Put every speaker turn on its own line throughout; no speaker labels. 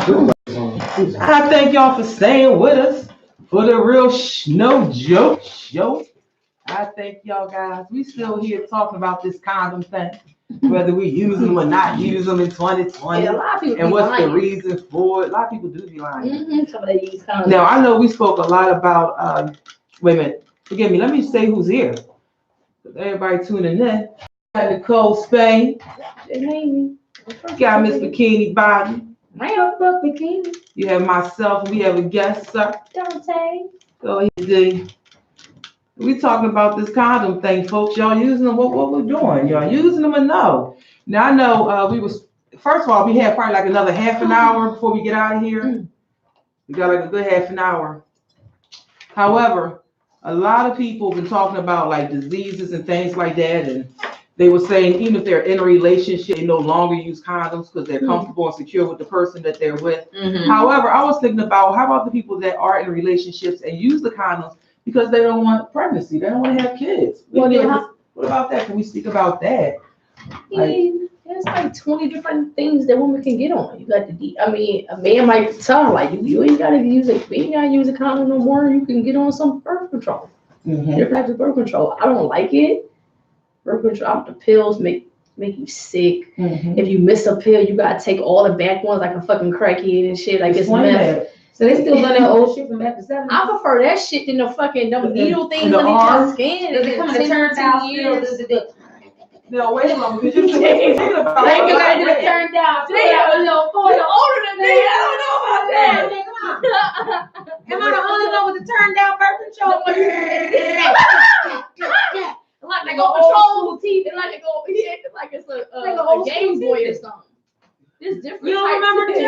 I thank y'all for staying with us for the RealSh NoJoke show. I thank y'all guys. We still here talking about this condom thing, whether we use them or not use them in 2020,
yeah, a lot of people
and what's
lying.
the reason for it. A lot of people do be lying.
Some of they use condoms.
Now I know we spoke a lot about. Wait a minute. Forgive me. Let me say who's here. Everybody tuning in. Got Nicole Spain. Got Miss Bikini Body.
Bikini.
You have myself. We have a guest, sir.
Dante.
Go ahead, D. We talking about this condom thing, folks. Y'all using them? What we're doing? Y'all using them or no? Now I know we was. First of all, we had probably like another half an hour before we get out of here. We got like a good half an hour. However, a lot of people have been talking about like diseases and things like that, and they were saying even if they're in a relationship, they no longer use condoms because they're comfortable and secure with the person that they're with. However, I was thinking about how about the people that are in relationships and use the condoms because they don't want pregnancy, they don't want to have kids. What about that? Can we speak about that?
There's like 20 different things that women can get on. You got the, a man might tell her like, you ain't gotta use it. You ain't gotta use a condom no more. You can get on some birth control. Different types of birth control. I don't like it. Birth control, the pills make you sick. If you miss a pill, you gotta take all the back ones like a fucking crackhead and shit. Like it's meth.
So they still done that old shit from after 7.
I prefer that shit than the fucking needle things in the skin.
Does it come in a turndown still?
No, wait a minute. Because you're thinking about
it. You gotta do the turn down.
You're older than me. I don't know about that.
Am I the only one with the turn down birth control?
Like they go control teeth. It's like it's a Game Boy or something. It's different.
You don't remember the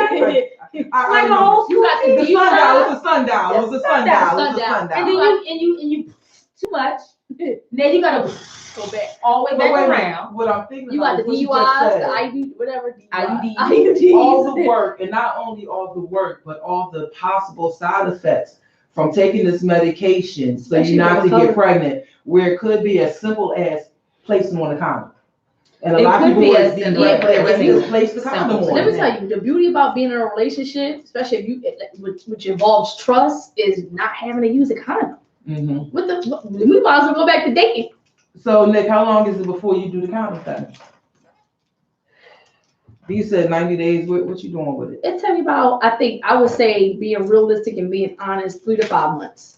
I know.
You got the
sundial. It's a sundial. It was a sundial.
And then you too much. Then you gotta go back all the way back around.
What I'm thinking
you got the DUIs, the IUD, whatever.
IUDs. All the work, and not only all the work, but all the possible side effects from taking this medication, so you're not to get pregnant, where it could be as simple as placing on a condom. And a lot of people place the condom on.
Let me tell you, the beauty about being in a relationship, especially if you which involves trust, is not having to use a condom. We might as well go back to dating.
So Nick, how long is it before you do the condom thing? You said 90 days. What you doing with it?
It takes me about, I would say, being realistic and being honest, 3 to 5 months.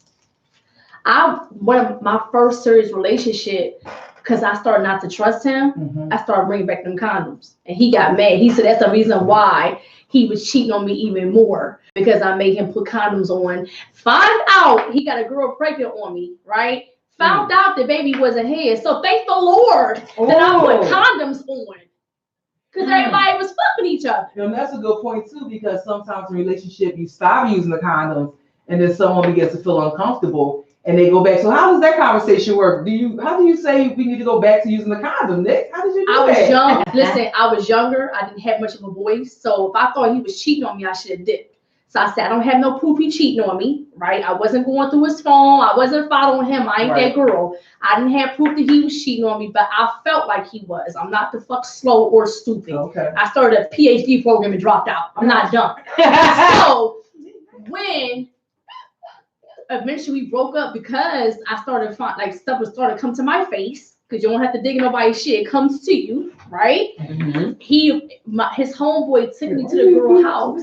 One of my first serious relationship, because I started not to trust him, I started bringing back them condoms, and he got mad. He said that's the reason why he was cheating on me even more, because I made him put condoms on. Find out he got a girl pregnant on me, right? Found out the baby wasn't his. So thank the Lord that I put condoms on. Because everybody was fucking each other.
And that's a good point too, because sometimes in a relationship you stop using the condoms and then someone begins to feel uncomfortable and they go back. So how does that conversation work? How do you say we need to go back to using the condom, Nick? How did you do that?
I was young. Listen, I was younger. I didn't have much of a voice. So if I thought he was cheating on me, I should have dipped. So I said, I don't have no proof he cheating on me, right? I wasn't going through his phone. I wasn't following him. I ain't that girl. I didn't have proof that he was cheating on me, but I felt like he was. I'm not the fuck slow or stupid. I started a PhD program and dropped out. I'm not done. So when eventually we broke up, because I started like stuff was starting to come to my face, because you don't have to dig in nobody's shit. It comes to you, right? His homeboy took me to the girl house.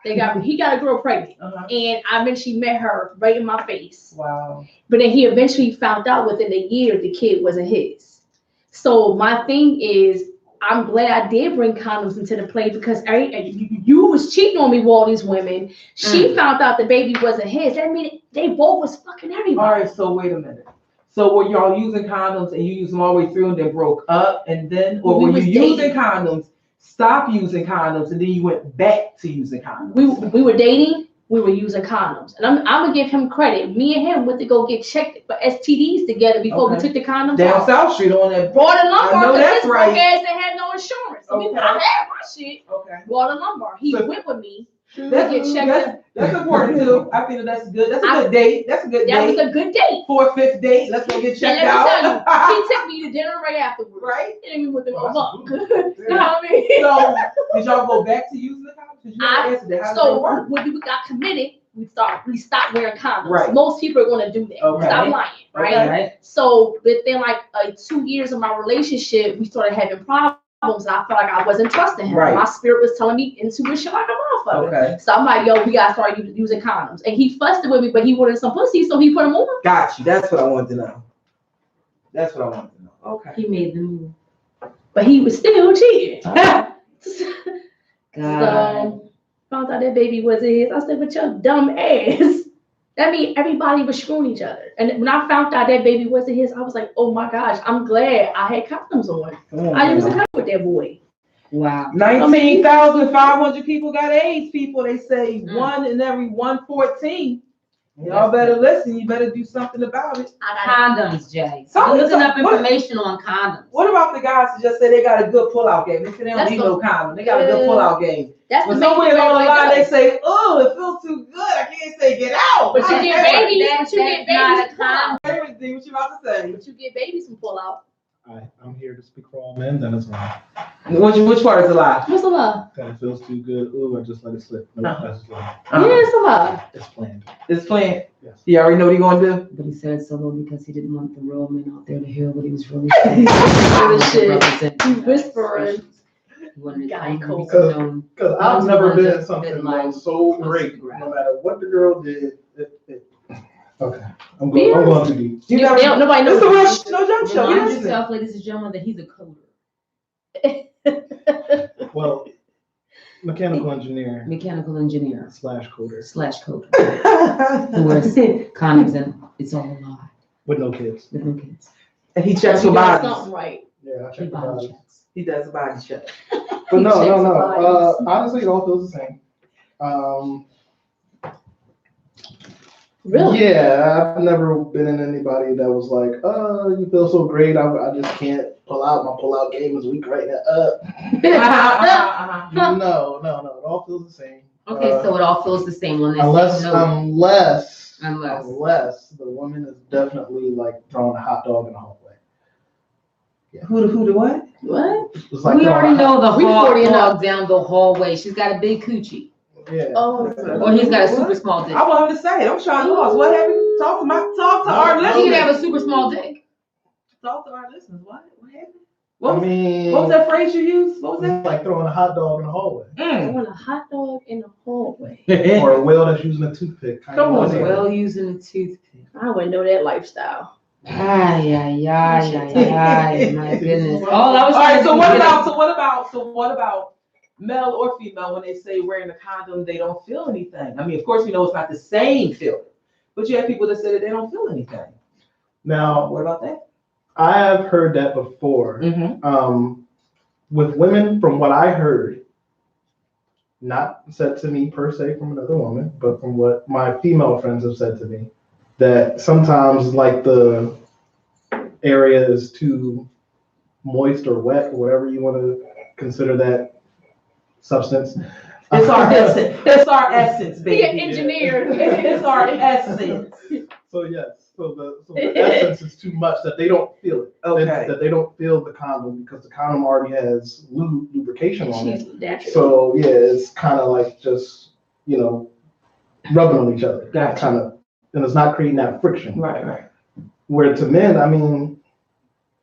He got a girl pregnant, and I eventually met her right in my face.
Wow!
But then he eventually found out within a year the kid wasn't his. So my thing is, I'm glad I did bring condoms into the play, because you was cheating on me with all these women. She found out the baby wasn't his. That means they both was fucking everybody.
All right, so wait a minute. So were y'all using condoms and you used them all the way through and then broke up, and then, or were you using condoms, stop using condoms, and then you went back to using condoms?
We were dating. We were using condoms, and I'm gonna give him credit. Me and him went to go get checked for STDs together before we took the condoms
down South Street on that.
Brought a lumbar.
I know that's right.
His ass that had no insurance. So I had my shit. Brought a lumbar. He went with me.
That's important too. I feel that's good. That's a good date. That's a good date.
That was a good date.
4th, 5th date. Let's go get checked
And
out.
let me tell you, he took me to dinner right afterwards.
Right?
And we went to go
Well,
look.
that's
You know what I mean?
So did y'all go back to using the condoms? Did you ever answer that? How did that work?
When we got committed, we stopped wearing condoms.
Right.
Most people are gonna do that.
Okay.
Stop lying, right?
Okay.
So within like 2 years of my relationship, we started having problems. And I felt like I wasn't trusting him.
Right.
My spirit was telling me intuition like a motherfucker.
Okay.
So I'm like, yo, we gotta start using condoms. And he fussed with me, but he wanted some pussy, so he put them on.
Got you. That's what I wanted to know. That's what I wanted to know. Okay.
He made the move.
But he was still cheating.
God.
So found out that baby wasn't his. I said, but your dumb ass. That means everybody was screwing each other. And when I found out that baby wasn't his, I was like, oh my gosh, I'm glad I had condoms on. I used to come with that boy.
Wow.
19,500 people got AIDS, people. They say 1 in every 114. Y'all better listen. You better do something about it.
Condoms, Jay.
So-
I'm looking up
what-
information on condoms.
What about the guys that just say they got a good pullout game? They say they don't
That's
need
the-
no condom. They got a good pullout game.
That's the
When
main
somewhere
thing
on the
right
line
there.
they say, "Oh, it feels too good. I can't say get out."
But you get babies. But you get babies.
Everything. What you about to say?
But you get babies from pull out.
I'm here to speak for all men. That is wrong.
Which part is a lie?
What's a lie?
That it feels too good. Ooh, I just let it slip. No, that's just lie.
Yeah, it's a lie.
It's planned.
It's planned.
Yes.
You already know what he gonna do.
But he said so low because he didn't want the real men out there to hear what he was really
Holy shit.
saying.
You whispering.
He wanted his
Guy
own
code.
to be known.
Because I've never been in
Been
something
like
that was so
close
great.
to ground.
No matter what the girl did. Okay. I'm
Be
going too deep.
You never.
Nobody
It's the
knows.
RealSh NoJoke show.
Remind
Listen.
yourself, ladies and gentlemen, that he's a coder.
Well, mechanical engineer
Mechanical engineer
/ coder
/ coder. Who wears condoms and it's all a lie.
with no kids.
With no kids.
And he checks
You
for
doing
bodies.
something right.
Yeah, I
He
checked the
body
body.
checks.
He does a body check.
But no.
checks the bodies.
Honestly, it all feels the same.
Really?
Yeah, I've never been in anybody that was like, "Oh, you feel so great. I just can't pull out. My pull-out game is weak right now." No. It all feels the same.
Okay, so it all feels the same when they
Unless
say no.
unless the woman is definitely like throwing a hot dog in the hallway.
Who the what?
What?
It's like
We
throwing
already
a hot-
know the
We
hot
already know.
dog down the hallway. She's got a big coochie.
Yeah.
Oh.
Or he's got a super small dick.
I want him to say it. I'm trying to know. What happened? Talk to our
He could
listeners.
have a super small dick.
Talk to our listeners. What happened?
I
What
mean,
was that phrase you used? What was
it's like throwing a hot dog in the hallway,
that?
I want a hot dog in the hallway.
or a whale that's using a toothpick.
Come on,
Kinda.
Well, using a toothpick.
I wouldn't know that lifestyle.
Ay, my goodness. All I was
All right.
trying to
So
do
what about male or female when they say wearing a condom they don't feel anything? I mean, of course we know it's not the same feeling, but you have people that say that they don't feel anything.
Now,
What about that?
I have heard that before.
Mm-hmm.
With women, from what I heard, not said to me per se from another woman, but from what my female friends have said to me, that sometimes like the area is too moist or wet or whatever you want to consider that substance.
It's our essence. It's our essence,
Be an
baby.
engineer.
It's our essence.
So yes, so the essence is too much that they don't feel it.
Okay.
That they don't feel the condom because the condom already has lubrication on it.
She's natural.
So yeah, it's kind of like just, rubbing on each other.
Gotcha.
Kind of, and it's not creating that friction.
Right.
Where to men, I mean,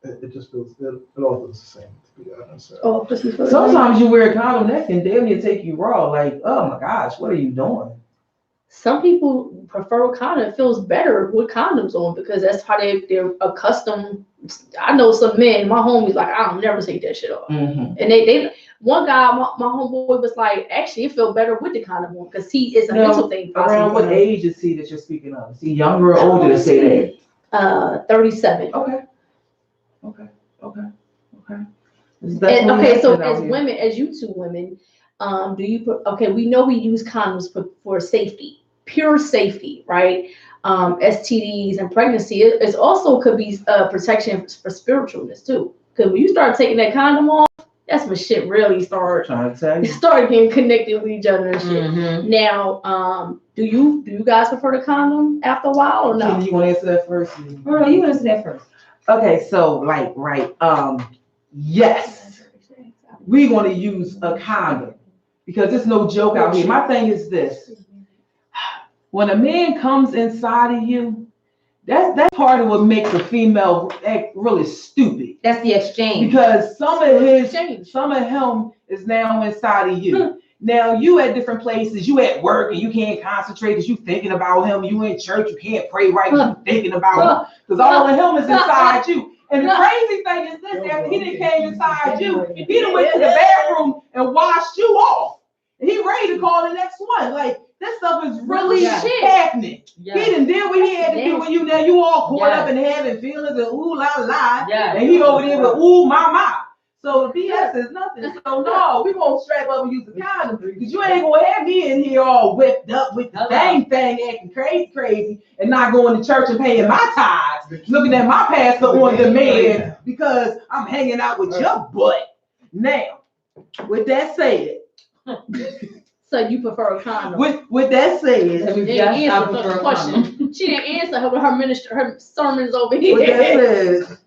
it just feels, it all feels the same, to be honest. So.
Oh, pussy for the
Sometimes you wear a condom that can damn near take you raw. Like, oh my gosh, what are you doing?
Some people prefer a condom. It feels better with condoms on because that's how they're accustomed. I know some men, my homies, like, I don't never take that shit off.
Mm-hmm.
And they one guy, my homeboy was like, actually, it felt better with the condom on because it's a mental thing.
Around what age is he that you're speaking of? Is he younger or older to say that?
37.
Okay.
And, okay, so as women, as you two women, we know we use condoms for safety, pure safety, right? STDs and pregnancy. It also could be protection for spiritualness too. Because when you start taking that condom off, That's when shit really started.
Trying to tell you.
Started getting connected with each other and shit.
Mm-hmm.
Now, do you guys prefer the condom after a while or no?
Kim, you want to answer that first?
Oh, you answer that first.
Okay, so like, right, yes, we're going to use a condom because it's no joke out here. My thing is this: when a man comes inside of you, that's part of what makes a female act really stupid.
That's the exchange.
Because some of him is now inside of you. Now you at different places, you at work and you can't concentrate because you thinking about him. You in church, you can't pray right because you thinking about him. Because all of him is inside you. And the crazy thing is this: after he done came inside you, he done went to the bathroom and washed you off. And he ready to call the next one. Like, this stuff is really happening.
Yeah.
He done did what he had to do with you. Now you all caught up in having feelings and ooh la la.
Yeah.
And he over there with ooh my. So the BS is nothing. So no, we gonna strap up and use the condom because you ain't gonna have me in here all whipped up with the same thing acting crazy and not going to church and paying my tithes, looking at my pastor on demand because I'm hanging out with your butt. Now, with that said.
So you prefer a condom?
With that said,
Yes, I prefer a condom.
She didn't answer her sermons over here.
with that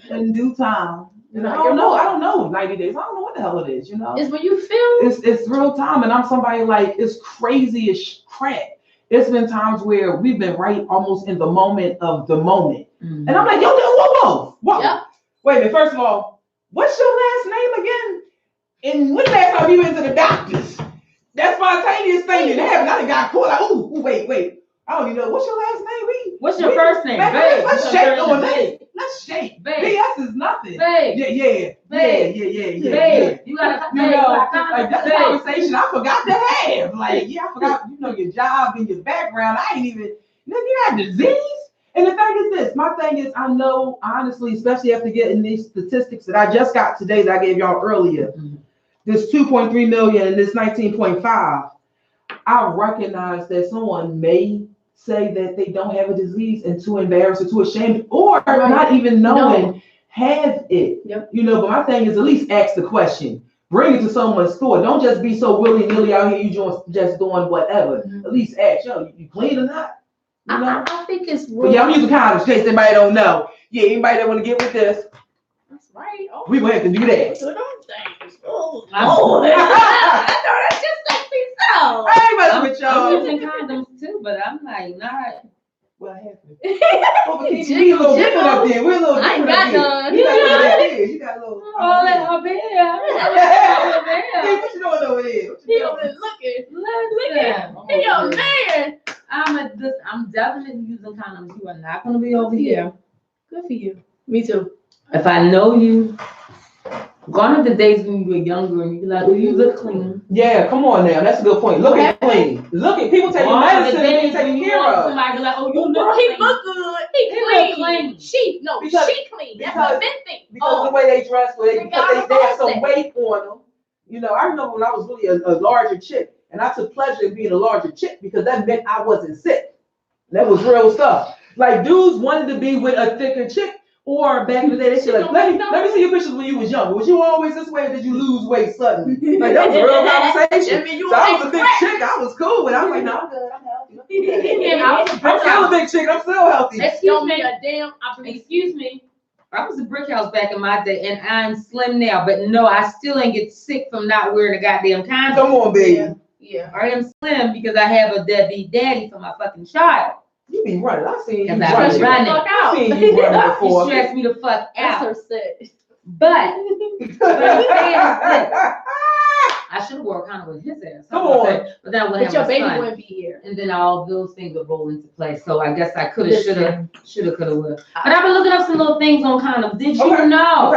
said, in due time. I don't know 90 days. I don't know what the hell it is,
It's when you feel
it's real time, and I'm somebody like it's crazy as crap. It's been times where we've been right almost in the moment of the moment.
Mm-hmm.
And I'm like, whoa.
Yep.
Wait a minute, first of all, what's your last name again? And when last time you went to the doctors? That spontaneous thing didn't happen. I done got caught like, ooh, wait. I don't even know. What's your last name?
What's your first name? Babe.
Let's shake on this. Let's shake.
Babe.
BS is nothing.
Babe.
Yeah.
Babe.
Yeah.
You gotta,
Like that's a conversation I forgot to have. Like, I forgot, your job and your background. I ain't even, you got disease. And the thing is this, my thing is, I know, honestly, especially after getting these statistics that I just got today that I gave y'all earlier, this 2.3 million and this 19.5, I recognize that someone may say that they don't have a disease and too embarrassed or too ashamed or not even knowing have it.
Yep.
But my thing is at least ask the question. Bring it to someone's store. Don't just be so willy-nilly out here, just doing whatever. At least ask, you clean or not?
I think it's
But I'm using condoms in case anybody don't know. Anybody that want to get with this,
that's right.
we gonna have to do that.
I know that's just sexy so.
I ain't messing with y'all.
I'm using condoms too, but I'm like not.
What happened? We a little different up there. We're a little
I ain't
different
got
up there.
none.
You got a little.
All in her bed.
Hey, what you doing over there?
He over there looking.
Listen.
He your man.
I'm definitely using condoms. You are not going to be over here.
Good for you. Me too.
If I know you, gone are the days when you were younger and you be like, oh, you look clean.
Yeah, come on now. That's a good point. Look at clean. Look at people taking medicine and being taken care of.
Somebody be like, oh, you
Bro,
look
he
clean.
look good. He
look
clean.
clean.
She clean. That's a big thing.
Because the way they dress, because they have some weight on them. I remember when I was really a larger chick, and I took pleasure in being a larger chick because that meant I wasn't sick. That was real stuff. Like dudes wanted to be with a thicker chick, or back in the day they said like, let me see your pictures when you was younger. Was you always this way, or did you lose weight suddenly? Like that was a real conversation. So I was a big chick. I was cool, but I was like, no, I'm good. I'm healthy. I'm still a big chick. I'm still healthy.
Excuse me, a damn.
Excuse me. I was a brick house back in my day, and I'm slim now. But no, I still ain't get sick from not wearing a goddamn condom.
Come on, baby.
Yeah.
I am slim because I have a deadbeat daddy for my fucking child.
You be running. I seen you
running.
I seen you running before.
You stressed me the fuck
That's
out.
her set.
But I should have wore a condom with his ass.
Come on.
But then I wouldn't
But your
have
baby
my son.
wouldn't be here.
And then all those things would roll into place. So I guess I could have, should have, would have. But I've been looking up some little things on condoms. Did you know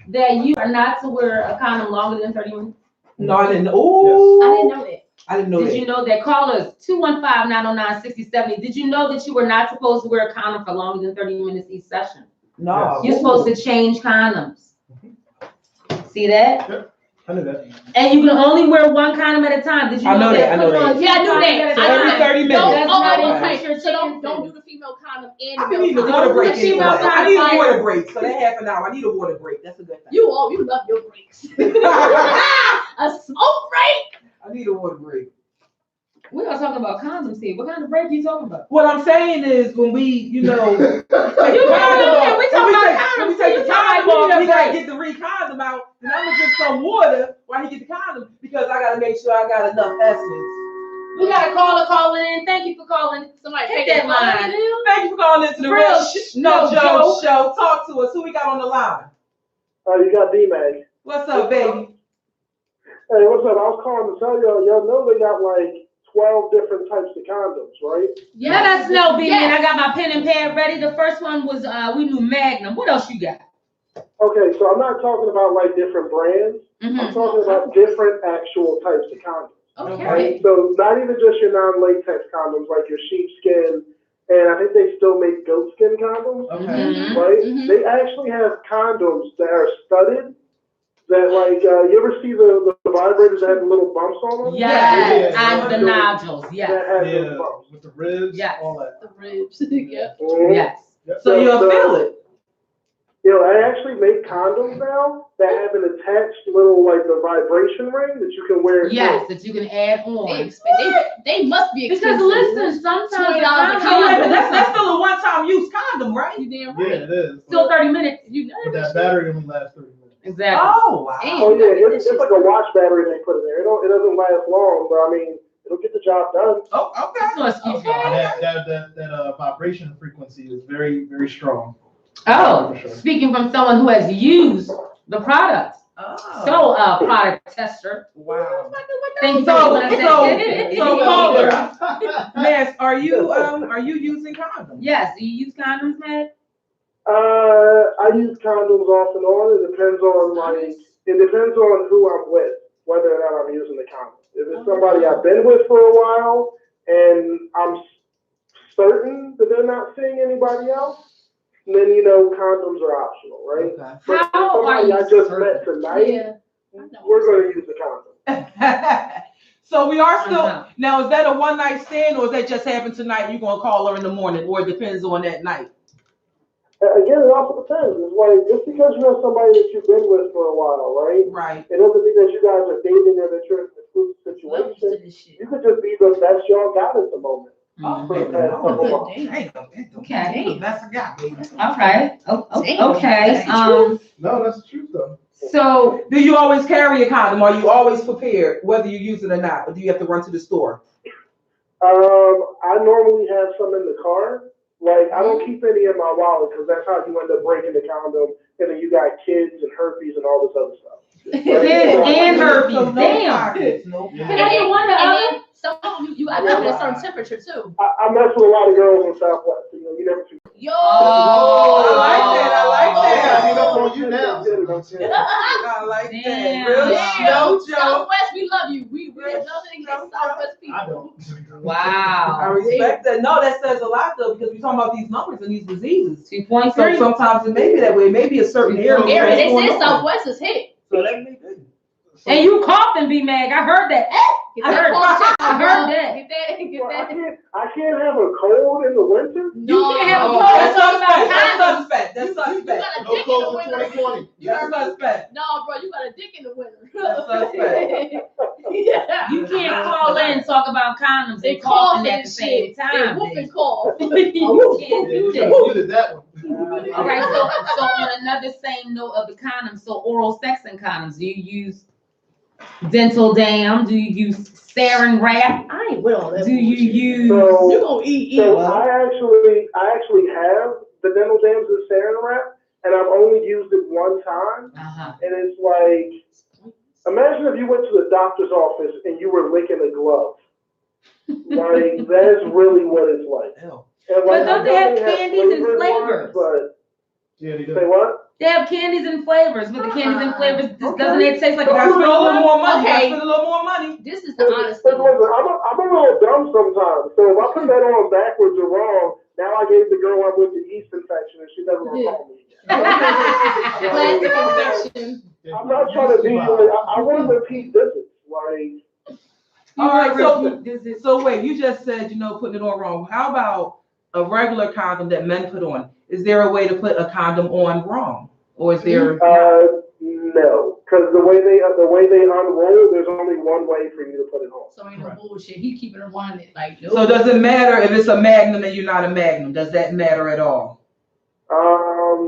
that you are not to wear a condom longer than 30 minutes?
No, I didn't. Oh,
I didn't know that.
I didn't know that.
Did you know that? Callers 215-909-6070. Did you know that you were not supposed to wear a condom for longer than 30 minutes each session?
No.
You're supposed to change condoms. See that?
I knew that.
And you can only wear one condom at a time. Did you
I know that, I know
Put on
that.
two
Yeah, I knew
condoms
that.
at a
Every
time.
30 minutes.
Okay.
Put your
Don't do
chicken
the female condom and
I
the
need
male
a
condom.
water break
Don't do the
anyway.
female
I need a
condom.
water break. So that half an hour, I need a water break. That's a good thing.
You love your breaks. A smoke break.
I need a water break.
We're not talking about condoms here. What kind of break are you talking about?
What I'm saying is when we, you know,
You talking about
when we
condoms.
take the condom off, we gotta
break.
get the re-condom out. And I'm gonna drink some water while he get the condom because I gotta make sure I got enough essence.
We got a caller calling in. Thank you for calling.
Somebody
Hit
take
that line.
Thank you for calling into the
RealSh
NoJoke show. Talk to us. Who we got on the line?
You got D-Mag.
What's up, baby?
Hey, what's up? I was calling to tell y'all know they got like 12 different types of condoms, right?
Let us know, B man.
Yes.
I got my pen and pad ready. The first one was we knew Magnum. What else you got?
Okay, so I'm not talking about like different brands. I'm talking about different actual types of condoms.
Okay.
Right? So not even just your non-latex condoms like your sheepskin, and I think they still make goatskin condoms,
Okay.
right?
Mhm.
They actually have condoms that are studded. That like you ever see the vibrators that have the little bumps on them?
Yes,
Yeah.
and the nodules.
That
Yes,
have those
Yeah,
bumps.
with the ribs,
Yes.
all that.
The ribs. Yeah.
Mhm.
yes.
So you'll feel it.
You know, I actually make condoms now that have an attached little like the vibration ring that you can wear.
Yes, that you can add
They,
on.
they must be
Because
expensive.
listen, sometimes
$20
the
a
condom-
condom.
That's still a one-time use condom, right?
You damn
Yeah,
right.
it is.
still 30 minutes.
You know
But
that
that battery only lasts 30 minutes.
Exactly.
Oh, wow.
Damn.
Oh yeah, it's like a watch battery they put in there. It doesn't last long, but I mean, it'll get the job done.
Oh, okay.
So excuse me.
And that vibration frequency is very, very strong.
Oh,
For sure.
speaking from someone who has used the product.
Oh.
So, product tester.
Wow.
Thank you.
So caller, Mass, are you using condoms?
Yes, do you use condoms, man?
I use condoms off and on. It depends on who I'm with, whether or not I'm using the condom. If it's somebody I've been with for a while and I'm certain that they're not seeing anybody else, then condoms are optional, right?
Okay.
But
How are
somebody
you
I just
certain?
met tonight,
Yeah.
we're going to use the condom.
So we are still,
Uh-huh.
now is that a one night stand or is that just happened tonight? You're gonna call her in the morning or it depends on that night?
Again, it also depends. It's like just because you have somebody that you've been with for a while, right?
Right.
It doesn't mean that you guys are dating or that you're in an exclusive situation. You could just be the best y'all got at the moment.
Oh,
For the past couple months.
Okay.
That's a guy, baby.
Okay.
Damn.
Okay.
That's the truth.
No, that's the truth though.
So
Do you always carry a condom? Are you always prepared, whether you use it or not? Or do you have to run to the store?
I normally have some in the car. Like, I don't keep any in my wallet because that's how you end up breaking the condom. And then you got kids and herpes and all this other stuff.
kids and herpes.
So no
Damn.
pockets, no
Can
pockets.
I get one or
And
other?
then some of you got to keep it at a certain temperature too.
I mess with a lot of girls in Southwest. You never see.
Yo.
Oh, I like that. I like that.
I mean, that's on you now.
I like that.
Damn.
RealSh NoJoke.
Southwest, we love you. We love nothing against Southwest people.
I don't.
Wow.
I respect that. No, that says a lot though, because we're talking about these numbers and these diseases.
2.3.
So sometimes it may be that way. Maybe a certain area.
Aaron, they
going
said
on.
Southwest is hit.
So that may be.
And you coughing, B Mag. I heard that.
Get
I
that
heard
cough check,
I
bro.
heard that.
Get that.
I can't have a cold in the winter.
You can't have a
No.
cold.
That's
Talking about
suspect. That's
You
suspect.
got a
No
dick in the
clothes in
winter.
2020.
That's suspect.
No, bro, you got a dick in the winter.
That's suspect.
Yeah.
You can't call in and talk about condoms
They
and coughing
coughing
at
and
the same
shit.
time.
They whoop
baby.
and cough.
You can't
Yeah,
do
you
that.
muted that one.
All right, so on another same note of the condoms, so oral sex and condoms, do you use dental dam? Do you use sarin wrap?
I ain't with all that.
Do you use?
You gonna eat?
So I actually have the dental dams and sarin wrap, and I've only used it one time.
Uh-huh.
And it's like, imagine if you went to the doctor's office and you were licking a glove. Like, that's really what it's like.
Ew.
And
But
like,
don't
I
they have
know
candies and
flavored
flavors?
ones, but
Yeah, they
say
do.
what?
They have candies and flavors, but the candies and flavors, doesn't it taste like
You
a
gotta spend a little
fruit?
more money. You gotta
Okay.
spend a little more money.
This is the honest
But
thing.
listen, I'm a little dumb sometimes. So if I put that on backwards or wrong, now I gave the girl I'm with the yeast infection and she's never gonna call me again.
Plastic infection.
I'm not trying to be like, I want to repeat visits. Like,
All right, so wait, you just said, putting it on wrong. How about a regular condom that men put on? Is there a way to put a condom on wrong? Or is there?
No, because the way they unroll, there's only one way for you to put it on.
So ain't no bullshit. He keeping it on it like. Nope.
So does it matter if it's a magnum and you're not a magnum? Does that matter at all?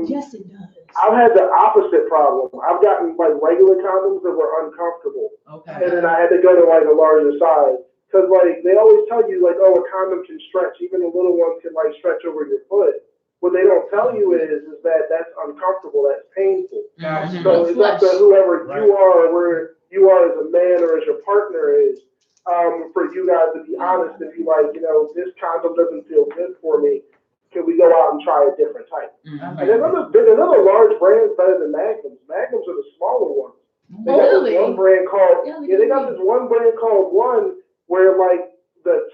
Yes, it does.
I've had the opposite problem. I've gotten like regular condoms that were uncomfortable.
Okay.
And then I had to go to like a larger size. Because like they always tell you like, oh, a condom can stretch. Even a little one can like stretch over your foot. What they don't tell you is that that's uncomfortable. That's painful.
Gotcha.
So it's up to whoever you are, where you are as a man or as your partner is, for you guys to be honest and be like, this condom doesn't feel good for me. Can we go out and try a different type? And there's another large brands better than Magnums. Magnums are the smaller ones. They got this one brand called they got this one brand called One where like the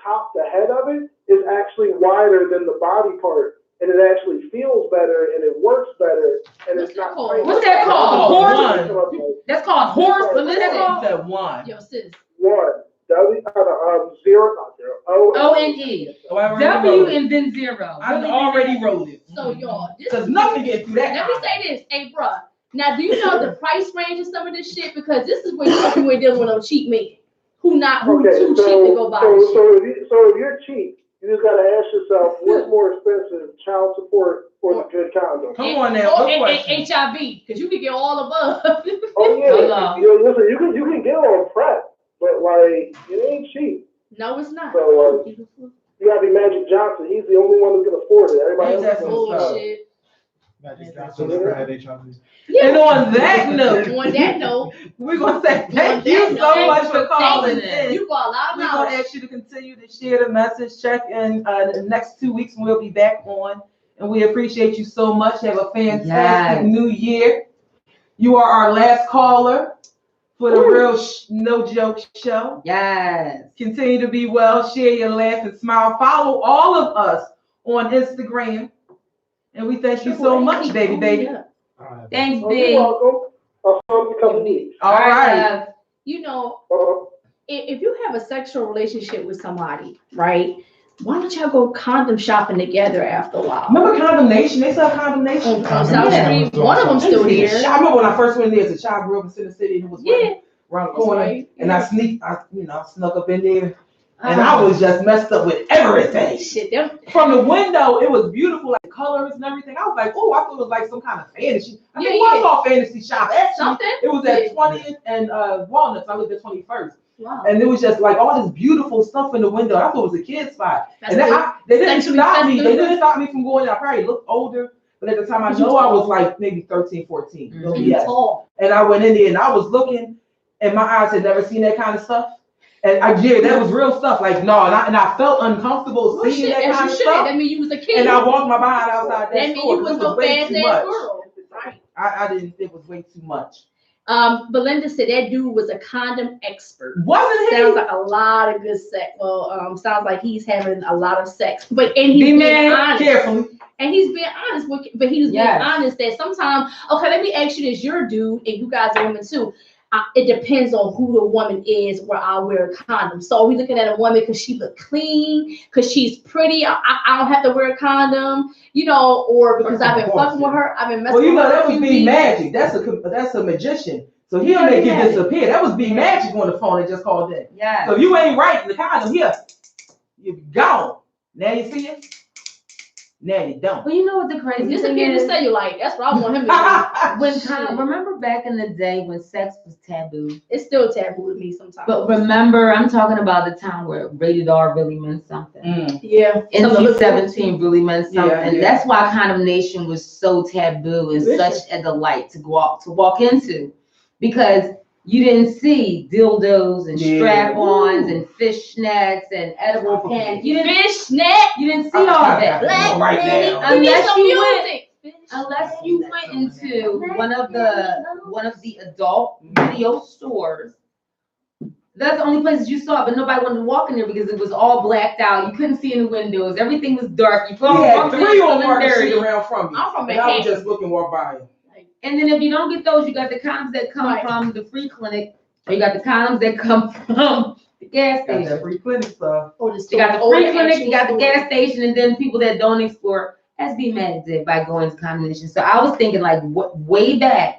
head of it is actually wider than the body part. And it actually feels better, and it works better, and it's not.
What's that called? Horse? That's called horse. What's that called?
That One.
Yo, sis.
One. Zero, not zero.
O-N-E. W and then zero.
I already wrote it.
So y'all,
because nothing gets through that.
Let me say this, hey, bruh. Now, do you know the price range of some of this shit? Because this is where we're dealing with no cheap men who too cheap to go buy this shit.
So if you're cheap, you just gotta ask yourself, what's more expensive, child support or the good condom?
Come on now,
and HIV, because you can get all above.
Oh yeah, listen, you can get on PrEP, but like it ain't cheap.
No, it's not.
So you gotta be Magic Johnson. He's the only one who can afford it. Everybody else
is bullshit.
Magic Johnson never had HIV.
Yeah. And on that
note,
we're gonna say thank you so much for calling in.
You got a lot of
We're gonna ask you to continue to share the message. Check in the next 2 weeks, and we'll be back on. And we appreciate you so much. Have a fantastic new year. You are our last caller for the RealSh NoJoke show.
Yes.
Continue to be well. Share your laugh and smile. Follow all of us on Instagram. And we thank you so much, baby.
Thanks,
baby. You're welcome. I'll see you in a couple weeks.
All right.
If you have a sexual relationship with somebody, right? Why don't y'all go condom shopping together after a while?
Remember Condom Nation? They sell Condom Nation.
On South Street. One of them still here.
I remember when I first went there as a child, grew up in Center City, and it was around the corner. And I snuck up in there. And I was just messed up with everything.
Shit,
from the window, it was beautiful, like colors and everything. I was like, oh, I thought it was like some kind of fantasy. I think it was all fantasy shop. Actually, it was at 20th and Walnuts. I lived at 21st.
Wow.
And it was just like all this beautiful stuff in the window. I thought it was a kid's spot. And they didn't stop me. They didn't stop me from going there. I probably looked older. But at the time, I know I was like maybe 13, 14.
Mm-hmm.
And I went in there and I was looking, and my eyes had never seen that kind of stuff. And that was real stuff. Like, no, and I felt uncomfortable seeing that kind of stuff.
That means you was a kid.
And I walked my behind outside that store.
That means you was no fast-ass girl. Right.
I didn't, it was way too much.
Belinda said that dude was a condom expert.
Wasn't he?
Sounds like a lot of good sex. Well, sounds like he's having a lot of sex. But he's being honest.
Carefully.
And he's being honest, but he was being honest that sometimes, okay, let me ask you this, you're a dude and you guys are women too. It depends on who the woman is where I'll wear a condom. So are we looking at a woman because she look clean, because she's pretty, I don't have to wear a condom, or because I've been fucking with her, I've been messing with her.
Well, that was being magic. That's a magician. So he'll make it disappear. That was being magic on the phone and just called in.
Yeah.
So if you ain't right in the condom here, you're gone. Now you see it? Now you don't.
Well, you know what the crazy thing is?
The cellulite. That's what I want him to do.
Remember back in the day when sex was taboo?
It's still taboo with me sometimes.
But remember, I'm talking about the time where rated R really meant something.
Yeah.
NC-17 really meant something.
Yeah.
That's why condemnation was so taboo and such a delight to walk into, because you didn't see dildos and strap-ons and fishnets and edible pants. You didn't see all that. Unless you went into one of the adult video stores. That's the only places you saw it, but nobody wanted to walk in there because it was all blacked out. You couldn't see in the windows. Everything was dark. You
had 3 on Market Street around from you.
I'm from
and I would
Manhattan.
just look and walk by you.
And then if you don't get those, you got the condoms that come from the free clinic, or you got the condoms that come from the gas
Got that
station.
free clinic stuff.
You got the free clinic, you got the gas station, and then people that don't explore, as B Man did by going to combination. So I was thinking like way back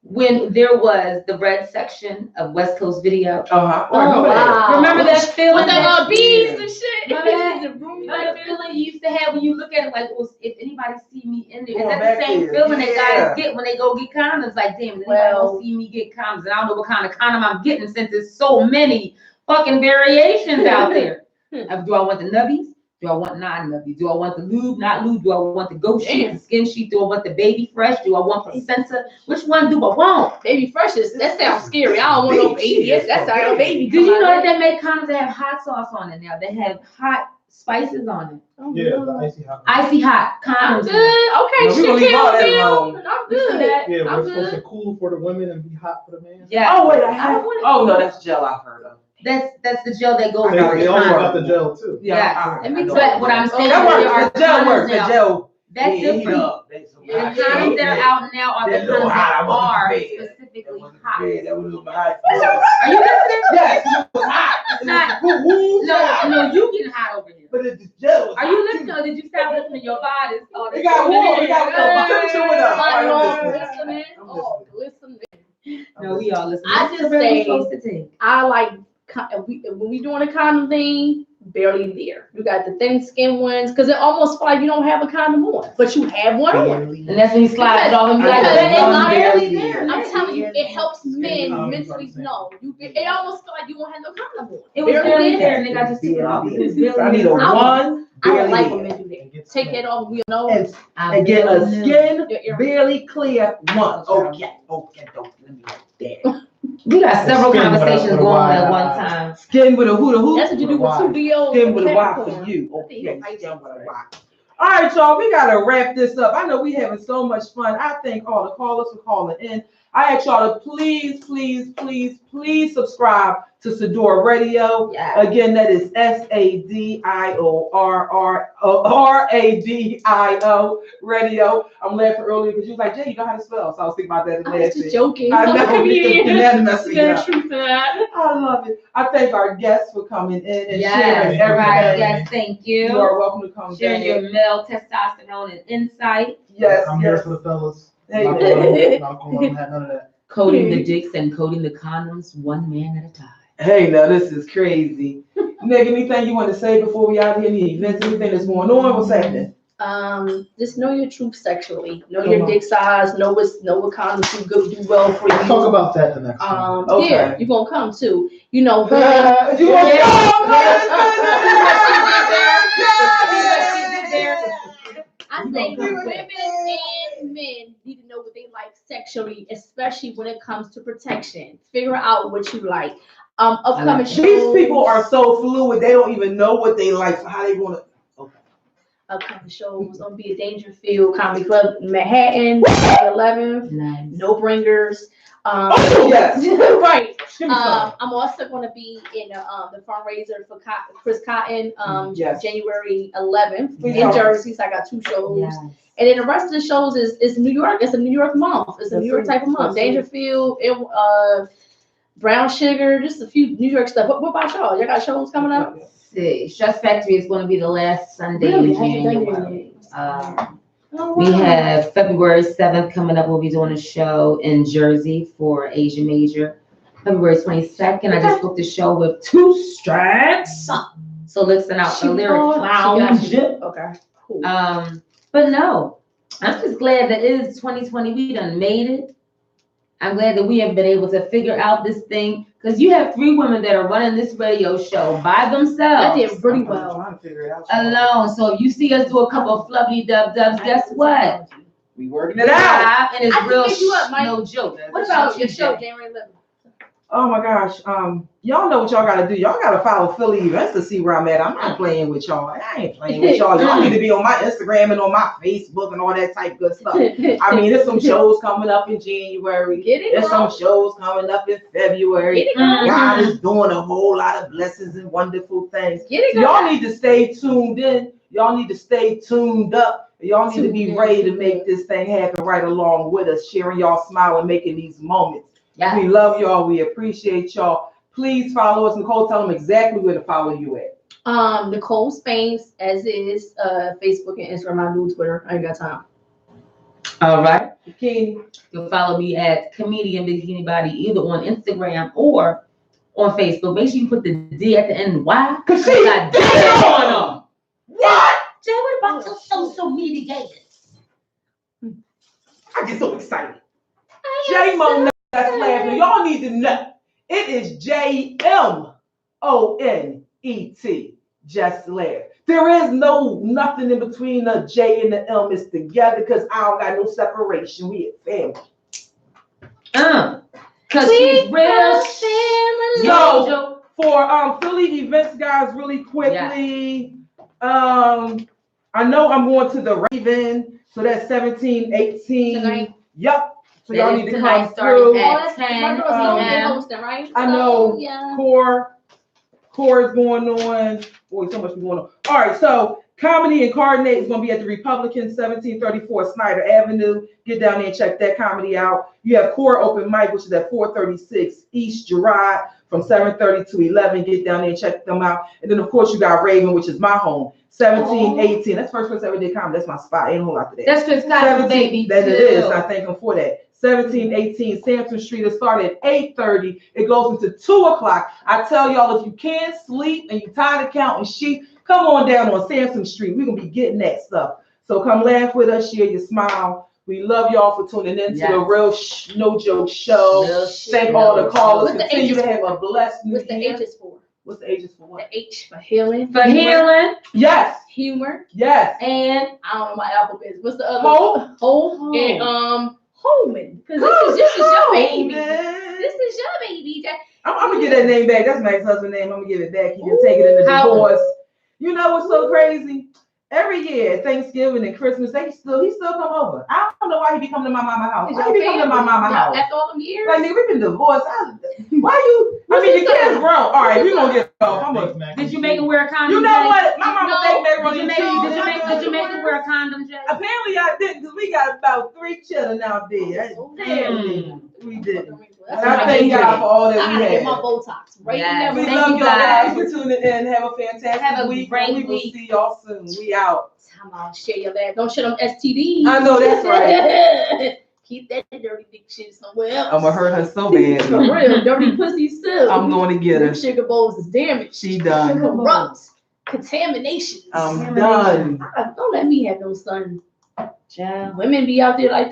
when there was the red section of West Coast Video.
Uh-huh.
Oh, wow.
Remember that feeling?
With the beads and shit.
Remember that? Remember the feeling you used to have when you look at it like, well, if anybody see me in there, is that the same feeling that guys get when they go get condoms? Like, damn, is anybody gonna see me get condoms? And I don't know what kind of condom I'm getting since there's so many fucking variations out there. Do I want the nubbies? Do I want non-nubbies? Do I want the lube, not lube? Do I want the ghost sheet, the skin sheet? Do I want the baby fresh? Do I want placenta? Which one do I want?
Baby fresh that sounds scary. I don't want no baby. That's how a baby.
Did you know that they make condoms that have hot sauce on it now? They have hot spices on it.
Yeah, the icy hot.
Icy hot
I'm
condoms.
good. Okay,
No, we gonna leave all that alone.
I'm good.
Yeah,
I'm
we're supposed
good.
to cool for the women and be hot for the man.
Yeah.
Oh wait,
I don't want it.
Oh no, that's gel I've heard of.
That's the gel that goes
They,
with
they
the
also
condom.
got the gel too.
Yeah.
Let me
But what I'm saying is
That
there are
works. The gel
condoms
works. The
now.
gel.
That's
Yeah,
different. The
Yeah.
condoms that are out now are the
That little
condoms that
hot, I wasn't
are
prepared.
specifically
That
hot.
was hot.
Are you listening?
Yes, it was hot.
Not-
Woo-woo,
No, you getting hot over here.
But the gel was
Are you
hot,
listening or did you stop listening to your bodies? Oh,
We got more. We got more. Chew it up. All right, I'm
Listening.
listening.
Oh, listening.
No, we all listening.
I
This is
just
the way we're
say-
supposed to take.
I like when we doing a condom thing, barely there. You got the thin skin ones because it almost feel like you don't have a condom on, but you have one on.
And that's when you slide it off and be like,
Because
"Hey,
it's
I'm
barely
barely there."
I'm telling you, it helps men
condoms
mentally
are the same.
know. It almost feel like you won't have no condom on.
It was barely there and then I just took it off. It was barely
I need a
there.
one.
I don't
barely
like
there.
when men do that. Take that off, we know.
And get a skin
Your ear-
barely clear one. Okay, don't let me there.
We got several
Skin with a-
conversations
with a
going on
wide
at one
eye.
time.
Skin with a hoot.
That's what you do with two DOs.
Skin with a Y
Capricorn.
for you.
I think
Okay,
you
skin with a Y. All right, y'all, we gotta wrap this up. I know we having so much fun. I thank all the callers for calling in. I ask y'all to please subscribe to Sador Radio.
Yeah.
Again, that is SADIORRADIO Radio. I'm laughing earlier because you was like, Jay, you know how to spell. So I was thinking about that
I was
last
just
week.
joking.
I know,
Come here.
that messing
There's
up.
truth to that.
I love it. I thank our guests for coming in and
Yes,
sharing
right.
everything.
Yes, thank you.
You are welcome to come
Sharing
back.
your male testosterone and insight.
Yes,
I'm here
yes.
for the fellas.
Hey.
Not gonna have none of that.
Coding the dicks and coding the condoms one man at a time.
Hey, now this is crazy. Nick, anything you want to say before we out here? Any events, anything that's going on? What's happening?
Just know your truth sexually. Know your dick size. Know what condoms do well for you.
We'll talk about that the next time.
Okay.
Yeah, you're gonna come too. You know,
You want
I think women and men need to know what they like sexually, especially when it comes to protection. Figure out what you like. Upcoming shows.
These people are so fluid, they don't even know what they like, so how they want to.
Upcoming shows on Be a Dangerfield Comedy Club in Manhattan, 11th.
Nice.
No Bringers.
Yes.
Right.
Give me some.
I'm also going to be in the fundraiser for Chris Cotton,
Yes.
January 11th
Please
in
tell me.
Jersey. So I got 2 shows.
Yes.
And then the rest of the shows is New York. It's a New York month. It's a New York type of month. Dangerfield, Brown Sugar, just a few New York stuff. What about y'all? Y'all got shows coming up?
See, Stress Factory is going to be the last Sunday
Really?
in
I haven't done
January.
Oh,
We
wow.
have February 7th coming up. We'll be doing a show in Jersey for Asia Major. February 22nd, I just booked a show with 2 Strikes. So listen out for Lyric Lounge.
Okay. Cool.
But no, I'm just glad that it is 2020. We done made it. I'm glad that we have been able to figure out this thing because you have 3 women that are running this radio show by
That
themselves.
did really well.
Trying to figure it out.
Alone. So if you see us do a couple of fluffy dubs, guess what?
We working it out.
And it's
I can
real
pick you up, Mike.
no joke.
What about your show, January 11th?
Oh my gosh. Y'all know what y'all gotta do. Y'all gotta follow Philly Events to see where I'm at. I'm not playing with y'all. I ain't playing with y'all. Y'all need to be on my Instagram and on my Facebook and all that type of good stuff. I mean, there's some shows coming up in January. There's some shows coming up in February. God is doing a whole lot of blessings and wonderful things. So y'all need to stay tuned in. Y'all need to stay tuned up. Y'all need to be ready to make this thing happen right along with us, sharing y'all smile and making these moments. Yes. We love y'all. We appreciate y'all. Please follow us. Nicole, tell them exactly where to follow you at.
Nicole Spains, as is Facebook and Instagram. I do Twitter. I ain't got time.
All right.
Bikini.
You'll follow me at Comedian Bikini Body either on Instagram or on Facebook. Make sure you put the D at the end. Why?
Because she got D on them. What?
Jay, what about your social media gators?
I get so excited. J-Mo that's laughing. Y'all need to know. It is JMONET. Just laugh. There is nothing in between the J and the M. It's together because I don't got no separation. We a family.
Cause she's real.
So for Philly Events, guys, really quickly. I know I'm going to the Raven, so that's 17, 18.
Tonight?
Yep. So y'all need to come
starting
through.
at 10
right?
I know Core is going on. Boy, so much going on. All right, so Comedy Incarnate is going to be at the Republican, 1734 Snyder Avenue. Get down there and check that comedy out. You have Core Open Mic, which is at 436 East Girard from 7:30 to 11. Get down there and check them out. And then, of course, you got Raven, which is my home. 17, 18. That's first place I ever did comedy. That's my spot. Ain't a whole lot to that.
That's Chris Scott's baby.
That it is. I thank him for that. 1718 Sampson Street. It started at 8:30. It goes into 2 o'clock. I tell y'all, if you can't sleep and you're tired of counting sheep, come on down on Sampson Street. We're going to be getting that stuff. So come laugh with us, share your smile. We love y'all for tuning in to the RealSh NoJoke show. Thank all the callers. Continue to have a blessed new year.
What's the H's for?
What's the H's for what?
The H for healing.
For healing.
Yes.
Humor.
Yes.
And I don't know my alphabet. What's the other?
Hope.
And Holman. Because this is your baby. This is your baby.
I'm gonna get that name back. That's my ex-husband's name. I'm gonna give it back. He can take it in the divorce. You know what's so crazy? Every year, Thanksgiving and Christmas, he still come over. I don't know why he be coming to my mama's house. Why he be coming to my mama's house?
After all them years?
Like, nigga, we've been divorced. Why you? I mean, your kid's grown. All right, we're gonna get off.
Did you make him wear a condom?
You know what? My mama thanked
Did you make him wear a condom, Jay?
Apparently I didn't, because we got about 3 children out there. We didn't. I thank God for all that we had.
Get my Botox. Right now.
We love y'all guys for tuning in. Have a fantastic week. We will see y'all soon. We out.
Come on, share your laugh. Don't share them STDs.
I know that's right.
Keep that dirty dick shit somewhere else.
I'm gonna hurt her so bad.
For real, dirty pussy still.
I'm going to get her.
Sugar bowls is damaged.
She done.
Corrupt. Contamination.
I'm done.
Don't let me have no son. Women be out there like that.